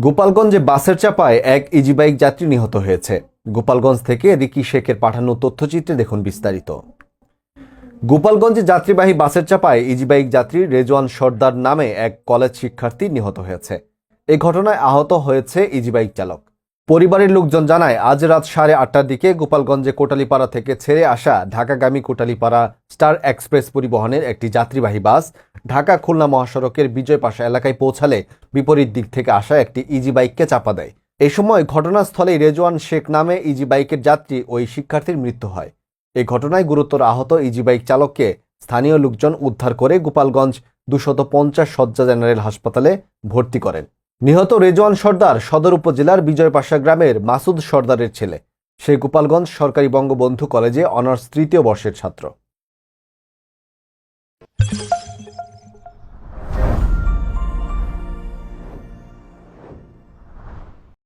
গোপালগঞ্জে বাসের চাপায় এক ইজি বাইক যাত্রী নিহত হয়েছে। গোপালগঞ্জ থেকে রিকি শেখের পাঠানো তথ্যচিত্রে দেখুন বিস্তারিত। গোপালগঞ্জে যাত্রীবাহী বাসের চাপায় ইজি বাইক যাত্রী রেজওয়ান সর্দার নামে এক কলেজ শিক্ষার্থী নিহত হয়েছে। এই ঘটনায় আহত হয়েছে ইজি বাইক চালক। পরিবারের লোকজন জানায়, আজ রাত 8:30টার দিকে গোপালগঞ্জে কোটালীপাড়া থেকে ছেড়ে আসা ঢাকাগামী কোটালীপাড়া স্টার এক্সপ্রেস পরিবহনের একটি যাত্রীবাহী বাস ঢাকা খুলনা মহাসড়কের বিজয়পাশা এলাকায় পৌঁছালে বিপরীত দিক থেকে আসা একটি ইজি বাইককে চাপা দেয়। এই সময় ঘটনাস্থলেই রেজওয়ান শেখ নামে ইজি বাইকের যাত্রী ওই শিক্ষার্থীর মৃত্যু হয়। এই ঘটনায় গুরুতর আহত ইজি বাইক চালককে স্থানীয় লোকজন উদ্ধার করে গোপালগঞ্জ 250 শয্যা জেনারেল হাসপাতালে ভর্তি করেন। নিহত রেজওয়ান সর্দার সদর উপজেলার বিজয়পাশা গ্রামের মাসুদ সর্দারের ছেলে। সে গোপালগঞ্জ সরকারি বঙ্গবন্ধু কলেজে অনার্স 3য় বর্ষের ছাত্র।